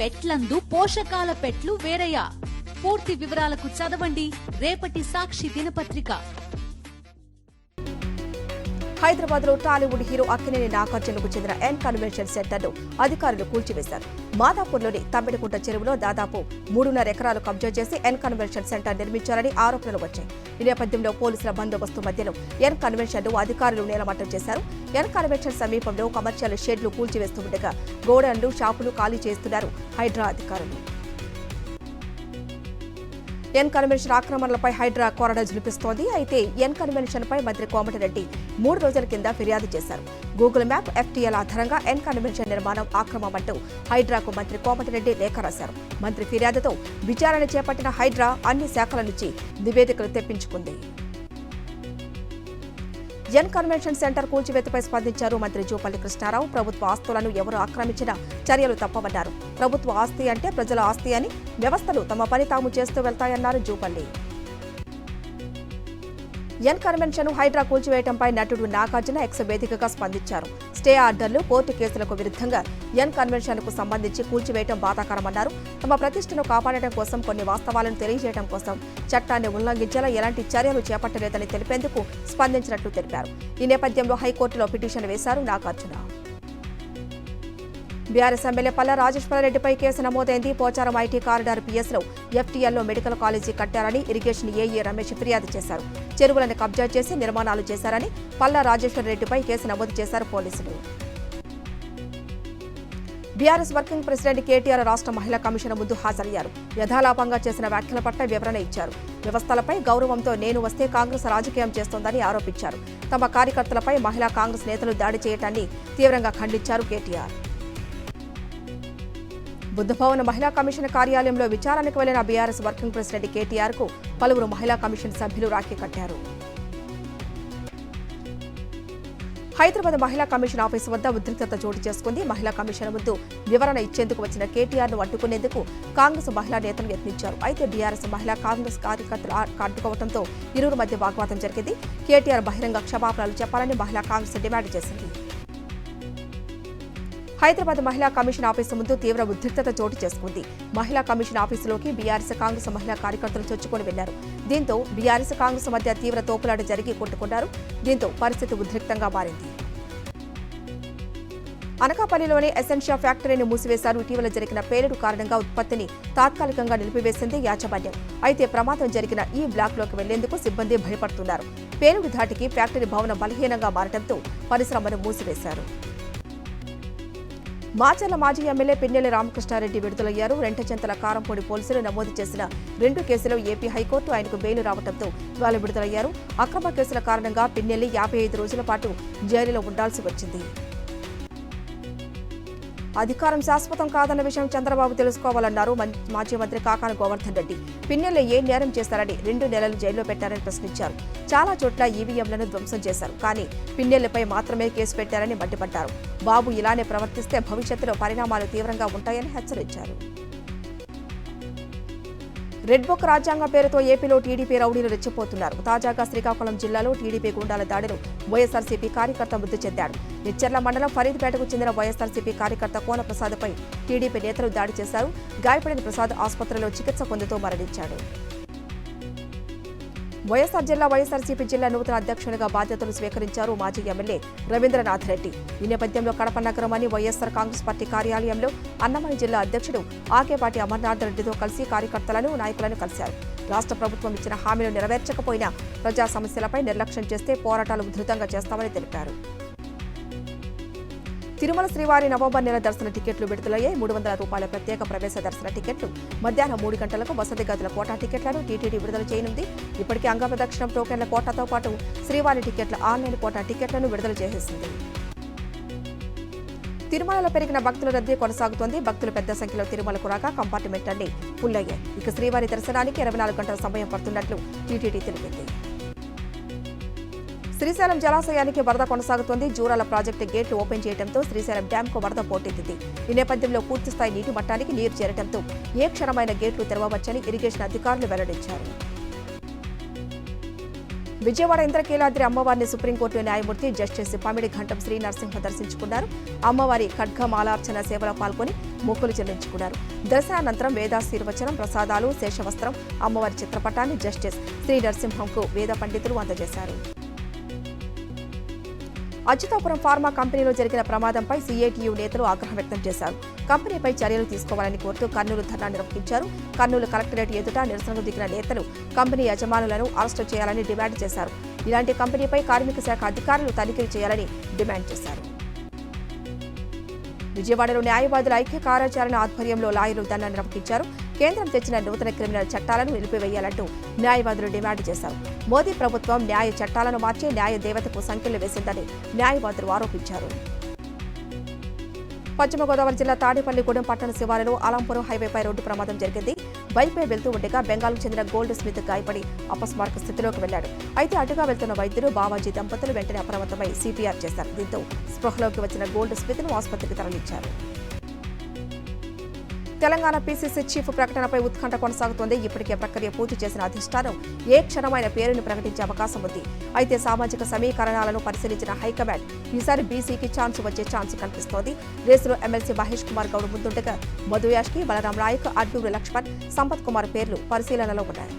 పెట్లందు పోషకాల పెట్లు వేరయ్యా. పూర్తి వివరాలకు చదవండి రేపటి సాక్షి దినపత్రిక. హైదరాబాద్ లో టాలీవుడ్ హీరో అక్కినేని నాగార్జునకు చెందిన ఎన్ కన్వెన్షన్ సెంటర్ ను అధికారులు కూల్చివేశారు. మాదాపూర్లోని తమ్మిడికుంట చెరువులో దాదాపు 3.5 ఎకరాలు కబ్జా చేసి ఎన్ కన్వెన్షన్ సెంటర్ నిర్మించారని ఆరోపణలు వచ్చాయి. ఈ నేపథ్యంలో పోలీసుల బందోబస్తు మధ్యలో ఎన్ కన్వెన్షన్ ను అధికారులు నేలమట్టం చేశారు. ఎన్ కన్వెన్షన్ సమీపంలో కమర్షియల్ షెడ్లు కూల్చివేస్తుండగా గోడౌన్లు, షాపులు ఖాళీ చేస్తున్నారు హైడ్రా అధికారులు. ఎన్ కన్వెన్షన్ ఆక్రమణలపై హైడ్రా కొరడా జులిపిస్తోంది. అయితే ఎన్ కన్వెన్షన్ పై మంత్రి కోమటిరెడ్డి 3 రోజుల కింద ఫిర్యాదు చేశారు. గూగుల్ మ్యాప్, FTL ఆధారంగా ఎన్ కన్వెన్షన్ నిర్మాణం ఆక్రమమంటూ హైడ్రాకు మంత్రి కోమటిరెడ్డి లేఖ రాశారు. మంత్రి ఫిర్యాదుతో విచారణ చేపట్టిన హైడ్రా అన్ని శాఖల నుంచి నివేదికలు తెప్పించుకుంది. ఎన్ కన్వెన్షన్ సెంటర్ కూల్చివేతపై స్పందించారు మంత్రి జూపల్లి కృష్ణారావు. ప్రభుత్వ ఆస్తులను ఎవరు ఆక్రమించినా చర్యలు తప్పవన్నారు. ప్రభుత్వ ఆస్తి అంటే ప్రజల ఆస్తి అని, వ్యవస్థలు తమ పని తాము చేస్తూ వెళ్తాయన్నారు జూపల్లి. ఎన్ కన్వెన్షన్ హైడ్రా కూల్చివేయడంపై నటుడు నాగార్జున ఎక్స్ వేదికగా స్పందించారు. స్టే ఆర్డర్లు, కోర్టు కేసులకు విరుద్ధంగా ఎన్ కన్వెన్షన్ కు సంబంధించి కూల్చివేయడం బాధాకరమన్నారు. తమ ప్రతిష్టను కాపాడటం కోసం, కొన్ని వాస్తవాలను తెలియజేయడం కోసం చట్టాన్ని ఉల్లంఘించేలా ఎలాంటి చర్యలు చేపట్టలేదని తెలిపేందుకు స్పందించినట్లు తెలిపారు. ఈ నేపథ్యంలో హైకోర్టులో పిటిషన్ వేశారు నాగార్జున. బీఆర్ఎస్ ఎమ్మెల్యే పల్లా రాజేశ్వరరెడ్డిపై కేసు నమోదైంది. పోచారం ఐటీ కారిడార్ PS లో FTLలో మెడికల్ కాలేజీ కట్టారని ఇరిగేషన్ AE రమేష్ ఫిర్యాదు చేశారు. చెరువులను కబ్జా చేసి నిర్మాణాలు చేశారని పల్లా రాజేశ్వరరెడ్డిపై కేసు నమోదు చేశారు పోలీసులు. బీఆర్ఎస్ వర్కింగ్ ప్రెసిడెంట్ KTR రాష్ట్ర మహిళా కమిషన్ ముందు హాజరయ్యారు. యథాలాపంగా చేసిన వ్యాఖ్యల పట్ల వివరణ ఇచ్చారు. వ్యవస్థలపై గౌరవంతో నేను వస్తే కాంగ్రెస్ రాజకీయం చేస్తోందని ఆరోపించారు. తమ కార్యకర్తలపై మహిళా కాంగ్రెస్ నేతలు దాడి చేయడాన్ని తీవ్రంగా ఖండించారు KTR. బుద్ధభవన్ మహిళా కమిషన్ కార్యాలయంలో విచారణకు వెళ్లిన బీఆర్ఎస్ వర్కింగ్ ప్రెసిడెంట్ KTR కు పలువురు మహిళా కమిషన్ సభ్యులు రాఖీ కట్టారు. హైదరాబాద్ మహిళా కమిషన్ ఆఫీసు వద్ద ఉద్రిక్తత చోటు చేసుకుంది. మహిళా కమిషన్ ముందు వివరణ ఇచ్చేందుకు వచ్చిన KTR ను అడ్డుకునేందుకు కాంగ్రెస్ మహిళా నేతలు యత్నించారు. అయితే బీఆర్ఎస్ మహిళా కాంగ్రెస్ కార్యకర్తలు అడ్డుకోవడంతో ఇరువురు మధ్య వాగ్వాదం జరిగింది. KTR బహిరంగ క్షమాపణలు చెప్పాలని మహిళా కాంగ్రెస్ డిమాండ్ చేసింది. హైదరాబాద్ మహిళా కమిషన్ ఆఫీసు ముందు తీవ్ర ఉద్రిక్తత చోటు చేసుకుంది. మహిళా కమిషన్ ఆఫీసులోకి బీఆర్ఎస్ కాంగ్రెస్ మహిళా కార్యకర్తలు చొచ్చుకొని వెళ్లారు. దీంతో బీఆర్ఎస్ కాంగ్రెస్ మధ్య తీవ్ర తోపులాట జరిగి కొట్టుకున్నారు. దీంతో పరిస్థితి ఉద్రిక్తంగా మారింది. అనకాపల్లిలోని ఎసెన్షియా ఫ్యాక్టరీని మూసివేశారు. ఇటీవల జరిగిన పేలుడు కారణంగా ఉత్పత్తిని తాత్కాలికంగా నిలిపివేసింది యాజమాన్యం. అయితే ప్రమాదం జరిగిన ఈ బ్లాక్లోకి వెళ్లేందుకు సిబ్బంది భయపడుతున్నారు. పేలుడు ధాటికి ఫ్యాక్టరీ భవనం బలహీనంగా మారడంతో పరిశ్రమను మూసివేశారు. మాచర్ల మాజీ ఎమ్మెల్యే పిన్నెల్లి రామకృష్ణారెడ్డి విడుదలయ్యారు. రెంటచెంతల కారంపొడి పోలీసులు నమోదు చేసిన 2 కేసులో ఏపీ హైకోర్టు ఆయనకు బెయిల్ రావడంతో ఇవాళ విడుదలయ్యారు. అక్రమ కేసుల కారణంగా పిన్నెల్లి 55 రోజుల పాటు జైలులో ఉండాల్సి వచ్చింది. అధికారం శాశ్వతం కాదన్న విషయం చంద్రబాబు తెలుసుకోవాలన్నారు మాజీ మంత్రి కాకాని గోవర్ధన్ రెడ్డి. పిన్నెల్లి ఏ నేరం చేశారని 2 నెలలు జైల్లో పెట్టారని ప్రశ్నించారు. చాలా చోట్ల ఈవీఎంలను ధ్వంసం చేశారు, కానీ పిన్నెల్లిపై మాత్రమే కేసు పెట్టారని మండిపడ్డారు. బాబు ఇలానే ప్రవర్తిస్తే భవిష్యత్తులో పరిణామాలు తీవ్రంగా ఉంటాయని హెచ్చరించారు. రెడ్ బుక్ రాజ్యాంగం పేరుతో ఏపీలో టీడీపీ రౌడీలు రెచ్చిపోతున్నారు. తాజాగా శ్రీకాకుళం జిల్లాలో టీడీపీ గుండాల దాడిలో వైఎస్ఆర్సీపీ కార్యకర్త మృతి చెందాడు. నిచ్చెర్ల మండలం ఫరీద్పేటకు చెందిన వైఎస్ఆర్సీపీ కార్యకర్త కోనప్రసాద్పై టీడీపీ నేతలు దాడి చేశారు. గాయపడిన ప్రసాద్ ఆసుపత్రిలో చికిత్స పొందుతూ మరణించాడు. వైఎస్ఆర్ జిల్లా వైఎస్ఆర్సీపీ జిల్లా నూతన అధ్యక్షునిగా బాధ్యతలు స్వీకరించారు మాజీ ఎమ్మెల్యే రవీంద్రనాథ్ రెడ్డి. ఈ నేపథ్యంలో కడప నగరంలోని వైఎస్ఆర్ కాంగ్రెస్ పార్టీ కార్యాలయంలో అన్నమయ్య జిల్లా అధ్యక్షుడు ఆకేపాటి అమర్నాథ్ రెడ్డితో కలిసి కార్యకర్తలను, నాయకులను కలిశారు. రాష్ట్ర ప్రభుత్వం ఇచ్చిన హామీలు నెరవేర్చకపోయినా ప్రజా సమస్యలపై నిర్లక్ష్యం చేస్తే పోరాటాలు ఉధృతంగా చేస్తామని తెలిపారు. తిరుమల శ్రీవారి నవంబర్ నెల దర్శన టికెట్లు విడుదలయ్యాయి. 300 రూపాయల ప్రత్యేక ప్రవేశ దర్శన టికెట్లు, మధ్యాహ్నం 3 గంటలకు వసతి గదుల కోటా టికెట్లను టీటీడీ విడుదల చేయనుంది. ఇప్పటికే అంగప్రదక్షిణం టోకెన్ల కోటాతో పాటు శ్రీవారి టికెట్ల ఆన్లైన్ కోటా టికెట్లను విడుదల చేసేసింది. తిరుమలలో పెరిగిన భక్తుల రద్దీ కొనసాగుతోంది. భక్తులు పెద్ద సంఖ్యలో తిరుమలకు రాగా కంపార్ట్మెంట్లన్నీ ఫుల్ అయ్యాయి. ఇక శ్రీవారి దర్శనానికి 24 గంటల సమయం పడుతున్నట్లు టీటీడీ తెలిపింది. శ్రీశైలం జలాశయానికి వరద కొనసాగుతోంది. జూరాల ప్రాజెక్టు గేట్లు ఓపెన్ చేయడంతో శ్రీశైలం డ్యాంకు వరద పోటెత్తింది. ఈ నేపథ్యంలో పూర్తిస్థాయి నీటి మట్టానికి నీరు చేరడంతో ఏ క్షణమైన గేట్లు తెరవవచ్చని ఇరిగేషన్ అధికారులు వెల్లడించారు. విజయవాడ ఇంద్రకీలాద్రి అమ్మవారిని సుప్రీంకోర్టు న్యాయమూర్తి జస్టిస్ పమిడి ఘంటం శ్రీ నరసింహ దర్శించుకున్నారు. అమ్మవారి ఖడ్గమాలార్చన సేవలో పాల్గొని మొక్కులు చెల్లించుకున్నారు. దర్శనానంతరం వేదాశీర్వచనం, ప్రసాదాలు, శేషవస్త్రం, అమ్మవారి చిత్రపటాన్ని జస్టిస్ శ్రీ నరసింహంకు వేద పండితులు అందజేశారు. అచ్యుతాపురం ఫార్మా కంపెనీలో జరిగిన ప్రమాదంపై సీఐటియు నేతలు ఆగ్రహం వ్యక్తం చేశారు. కంపెనీపై చర్యలు తీసుకోవాలని కోరుతూ కర్నూలు ధర్నా నిర్వహించారు. కర్నూలు కలెక్టరేట్ ఎదుట నిరసనకు దిగిన నేతలు కంపెనీ యజమానులను అరెస్టు చేయాలని డిమాండ్ చేశారు. ఇలాంటి కంపెనీపై కార్మిక శాఖ అధికారులు తనిఖీలు చేయాలని డిమాండ్ చేశారు. విజయవాడలో న్యాయవాదుల ఐక్య కార్యాచరణ ఆధ్వర్యంలో లాయర్లు ధర్నా నిర్వహించారు. కేంద్రం తెచ్చిన నూతన క్రిమినల్ చట్టాలను నిలిపివేయాలంటూ న్యాయవాదులు డిమాండ్ చేశారు. మోదీ ప్రభుత్వం న్యాయ చట్టాలను మార్చి న్యాయ దేవతకు సంఖ్యలు వేసిందని న్యాయవాదులు ఆరోపించారు. పశ్చిమ గోదావరి జిల్లా తాడేపల్లిగూడెం పట్టణ శివారులో అలంపురం హైవేపై రోడ్డు ప్రమాదం జరిగింది. బైక్పై వెళ్తూ ఉండగా బెంగాల్కు చెందిన గోల్డ్ స్మిత్ గాయపడి అపస్మారక స్థితిలోకి వెళ్లాడు. అయితే అటుగా వెళ్తున్న వైద్యులు బావాజీ దంపతులు వెంటనే అప్రమత్తమై సిపిఆర్ చేశారు. దీంతో స్పృహలోకి వచ్చిన గోల్డ్ స్మిత్ను ఆసుపత్రికి తరలించారు. తెలంగాణ పీసీసీ చీఫ్ ప్రకటనపై ఉత్కంఠ కొనసాగుతోంది. ఇప్పటికే ప్రక్రియ పూర్తి చేసిన అధిష్టానం ఏ క్షణమైన పేరును ప్రకటించే అవకాశం ఉంది. అయితే సామాజిక సమీకరణాలను పరిశీలించిన హైకమాండ్ ఈసారి బీసీకి ఛాన్స్ వచ్చే ఛాన్స్ కనిపిస్తోంది. రేసులో ఎమ్మెల్సీ మహేష్ కుమార్ గౌడ్ ముందుండగా మధు యాష్కి, బలరాం నాయక్, అడ్డూరు లక్ష్మణ్, సంపత్ కుమార్ పేర్లు పరిశీలనలో ఉన్నాయి.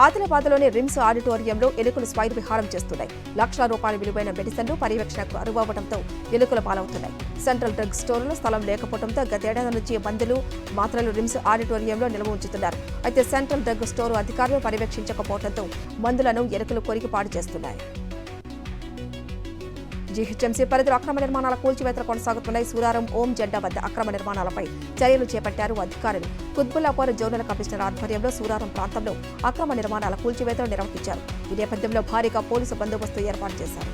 ఆదిలాబాద్లోని రిమ్స్ ఆడిటోరియంలో ఎలుకలు స్వైర్ విహారం చేస్తున్నాయి. లక్షల రూపాయల విలువైన మెడిసిన్లు పర్యవేక్షణకు అరువవడంతో ఎలుకల పాలవుతున్నాయి. సెంట్రల్ డ్రగ్ స్టోర్లో స్థలం లేకపోవడంతో గతేడాది నుంచి మందులు, మాత్రలు రిమ్స్ ఆడిటోరియంలో నిల్వ ఉంచుతున్నారు. అయితే సెంట్రల్ డ్రగ్ స్టోర్ అధికారులు పర్యవేక్షించకపోవడంతో మందులను ఎలుకలు కొరికి పాడు చేస్తున్నాయి. జీహెచ్ఎంసీ పరిధిలో అక్రమ నిర్మాణాల కూల్చివేతలు కొనసాగుతున్నాయి. సూరారం ఓం జెండా వద్ద అక్రమ నిర్మాణాలపై చర్యలు చేపట్టారు అధికారులు. కుత్బుల్లాపూర్ జోనల్ కమిషనర్ ఆధ్వర్యంలో సూరారం ప్రాంతంలో అక్రమ నిర్మాణాల కూల్చివేతలు నిర్వహించారు. ఈ నేపథ్యంలో భారీగా పోలీసు బందోబస్తు ఏర్పాటు చేశారు.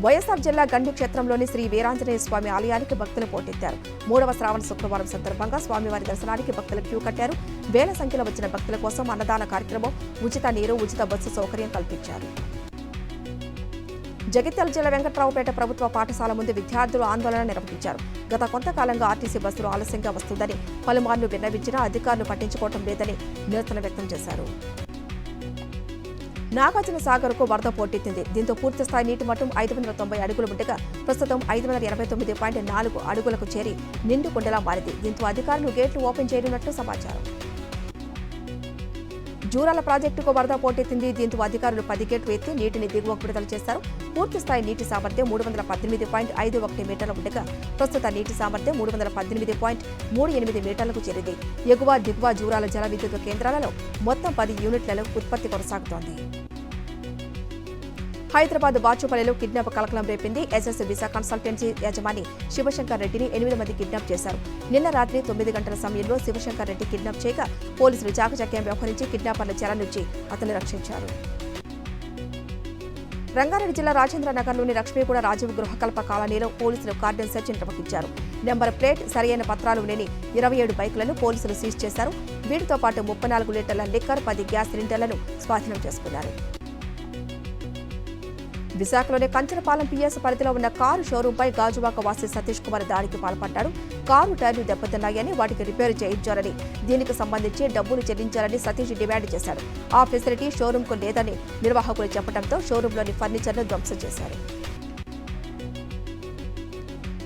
వైఎస్ఆర్ జిల్లా గండి క్షేత్రంలోని శ్రీ వీరాంజనేయ స్వామి ఆలయానికి భక్తులు పోటెత్తారు. 3వ శ్రావణ శుక్రవారం సందర్భంగా స్వామివారి దర్శనానికి భక్తులు క్యూ కట్టారు. వేల సంఖ్యలో వచ్చిన భక్తుల కోసం అన్నదాన కార్యక్రమం, ఉచిత నీరు, ఉచిత బస్సు సౌకర్యం కల్పించారు. జగిత్యాల జిల్లా వెంకట్రావుపేట ప్రభుత్వ పాఠశాల ముందు విద్యార్థులు ఆందోళన నిర్వహించారు. గత కొంతకాలంగా ఆర్టీసీ బస్సులు ఆలస్యంగా వస్తుందని పలుమార్లు విన్నవించినా అధికారులు పట్టించుకోవడం లేదని నిరసన వ్యక్తం చేశారు. నాగార్జున సాగర్కు వరద పోటెత్తింది. దీంతో పూర్తిస్థాయి నీటి మట్టం 590 అడుగులు ఉండగా ప్రస్తుతం 589.4 అడుగులకు చేరి నిండు కుండలా మారింది. దీంతో అధికారులు గేట్లు ఓపెన్ చేయనున్నట్లు సమాచారం. జూరాల ప్రాజెక్టుకు వరద పోటెత్తింది. దీంతో అధికారులు 10 గేట్లు ఎత్తి నీటిని దిగువకు విడుదల చేశారు. పూర్తిస్థాయి నీటి సామర్థ్యం 318.51 మీటర్లు ఉండగా ప్రస్తుత నీటి సామర్థ్యం 318.38 మీటర్లకు చేరింది. ఎగువ, దిగువ జూరాల జల విద్యుత్ కేంద్రాలలో మొత్తం 10 యూనిట్లలో ఉత్పత్తి కొనసాగుతోంది. హైదరాబాద్ బాచుపల్లిలో కిడ్నాప్ కలకలం రేపింది. ఎస్ఎస్ విసా కన్సల్టెన్సీ యజమాని శివశంకర్ రెడ్డిని 8 మంది కిడ్నాప్ చేశారు. నిన్న రాత్రి 9 గంటల సమయంలో శివశంకర్ రెడ్డి కిడ్నాప్ చేయగా పోలీసులు చాకచక్యం వ్యవహరించి కిడ్నాపర్ల చెర నుంచి అతన్ని రక్షించారు. రంగారెడ్డి జిల్లా రాజేంద్ర నగర్లోని లక్ష్మీగూడ రాజీవ్ గృహకల్ప కాలనీలో పోలీసులు కార్డన్ సెర్చ్ నిర్వహించారు. నెంబర్ ప్లేట్, సరైన పత్రాలు లేని 27 బైకులను పోలీసులు సీజ్ చేశారు. వీటితో పాటు 34 లీటర్ల లిక్కర్, 10 గ్యాస్ సిలిండర్లను స్వాధీనం చేసుకున్నారు. విశాఖలోని కంచనపాలెం పిఎస్ పరిధిలో ఉన్న కారు షోరూంపై గాజువాక వాసి సతీష్ కుమార్ దాడికి పాల్పడ్డాడు. కారు టైర్లు దెబ్బతిన్నాయని, వాటికి రిపేరు చేయించాలని, దీనికి సంబంధించి డబ్బులు చెల్లించాలని సతీష్ డిమాండ్ చేశాడు. ఆ ఫెసిలిటీ షోరూంకు లేదని నిర్వాహకులు చెప్పడంతో షోరూంలోని ఫర్నిచర్ను ధ్వంసం చేశారు.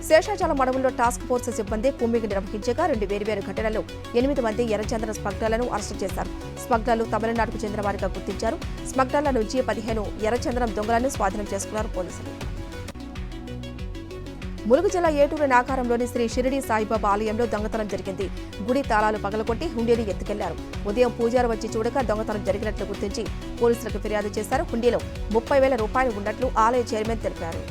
శేషాచలం అడవుల్లో టాస్క్ ఫోర్స్ సిబ్బంది కుమ్మింగ్ నిర్వహించగా 2 వేర్వేరు ఘటనల్లో 8 మంది ఎర్రచందన స్మగ్లర్లను అరెస్టు చేశారు. స్మగ్లర్లు తమిళనాడుకు చెందిన వారిగా గుర్తించారు. స్మగ్లర్ల నుంచి 15 ఎర్రచందనం దొంగలను స్వాధీనం చేసుకున్నారు పోలీసులు. ములుగు జిల్లా ఏటూరు నాగారంలోని శ్రీ షిరిడి సాయిబాబా ఆలయంలో దొంగతనం జరిగింది. గుడి తాళాలు పగలగొట్టి హుండీని ఎత్తుకెళ్లారు. ఉదయం పూజారు వచ్చి చూడగా దొంగతనం జరిగినట్లు గుర్తించి పోలీసులకు ఫిర్యాదు చేశారు. హుండీలో 30,000 రూపాయలు ఉన్నట్లు ఆలయ చైర్మన్ తెలిపారు.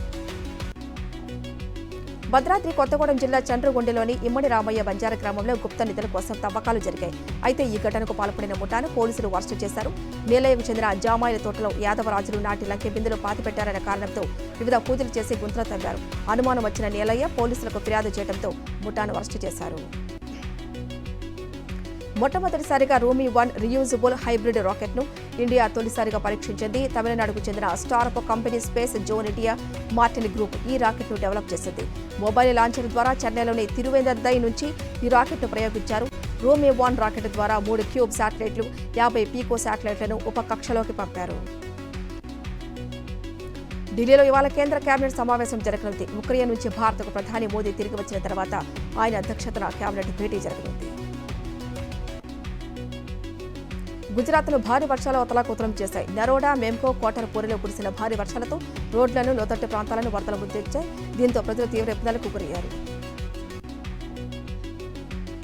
భద్రాద్రి కొత్తగూడెం జిల్లా చండ్రుగుండెలోని ఇమ్మడి రామయ్య బంజారా గ్రామంలో గుప్త నిధుల కోసం తవ్వకాలు జరిగాయి. అయితే ఈ ఘటనకు పాల్పడిన ముఠాను పోలీసులు అరెస్టు చేశారు. నీలయ్యకు చెందిన జామాయిల తోటలో యాదవరాజులు నాటి లంకె బిందులు పాతిపెట్టారనే కారణంతో వివిధ పూజలు చేసి గుంతలు తవ్వారు. అనుమానం వచ్చిన నీలయ్య పోలీసులకు ఫిర్యాదు చేయడంతో ముఠాను అరెస్టు చేశారు. మొట్టమొదటిసారిగా రూమీ 1 రీయూజబుల్ హైబ్రిడ్ రాకెట్ను ఇండియా తొలిసారిగా పరీక్షించింది. తమిళనాడుకు చెందిన startup company space zone India Martin group ఈ రాకెట్ను డెవలప్ చేసింది. మొబైల్ లాంచర్ ద్వారా చెన్నైలోని తిరువేందర్దై నుంచి ఈ రాకెట్ను ప్రయోగించారు. రోమి-1 రాకెట్ ద్వారా 3 క్యూబ్ శాటిలైట్లు 50 పీకో శాటిలైట్లను ఉపకక్షలోకి పంపారు. ఢిల్లీలో ఇవాళ కేంద్ర కేబినెట్ సమావేశం జరగనుంది. ఉక్రెయిన్ నుంచి భారత్కు ప్రధాని మోదీ తిరిగి వచ్చిన తర్వాత ఆయన అధ్యక్షతన కేబినెట్ భేటీ జరగనుంది. గుజరాత్లో భారీ వర్షాలు అతలాకుతలం చేశాయి. నరోడా, మేమ్కో, కోటరపూరిలో కురిసిన భారీ వర్షాలతో రోడ్లను, లోతట్టు ప్రాంతాలను వరదలు ముంచెత్తాయి. దీంతో ప్రజలు తీవ్ర ఇబ్బందులకు గురయ్యారు.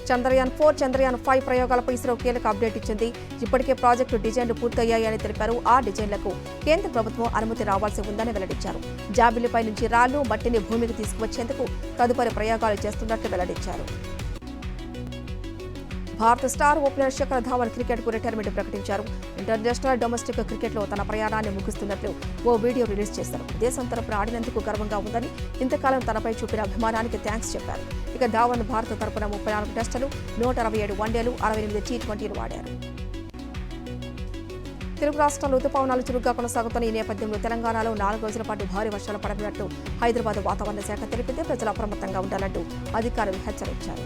చంద్రయాన్-4, చంద్రయాన్-5 ప్రయోగాలపై ఇస్రో కీలక అప్డేట్ ఇచ్చింది. ఇప్పటికే ప్రాజెక్టు డిజైన్లు పూర్తయ్యాయని తెలిపారు. ఆ డిజైన్లకు కేంద్ర ప్రభుత్వం అనుమతి రావాల్సి ఉందని వెల్లడించారు. జాబిలిపై నుంచి రాళ్లు, మట్టిని భూమికి తీసుకువచ్చేందుకు తదుపరి ప్రయోగాలు చేస్తున్నట్లు వెల్లడించారు. భారత స్టార్ ఓపెనర్ శిఖర్ ధావన్ క్రికెట్కు రిటైర్మెంట్ ప్రకటించారు. ఇంటర్నేషనల్, డొమెస్టిక్ క్రికెట్లో తన ప్రయాణాన్ని ముగిస్తున్నట్లు ఓ వీడియో రిలీజ్ చేశారు. దేశం తరపున ఆడినందుకు గర్వంగా ఉందని, ఇంతకాలం తనపై చూపిన అభిమానానికి థ్యాంక్స్ చెప్పారు. ఇక ధావన్ భారత తరపున 34 టెస్టులు, 167 వన్డేలు, 68 టీ20లు ఆడారు. తెలుగు రాష్ట్రాల్లో రుతుపవనాలు చురుగ్గా కొనసాగుతున్న ఈ నేపథ్యంలో తెలంగాణలో 4 రోజుల పాటు భారీ వర్షాలు పడనున్నట్లు హైదరాబాద్ వాతావరణ శాఖ తెలిపింది. ప్రజలు అప్రమత్తంగా ఉండాలంటూ అధికారులు హెచ్చరించారు.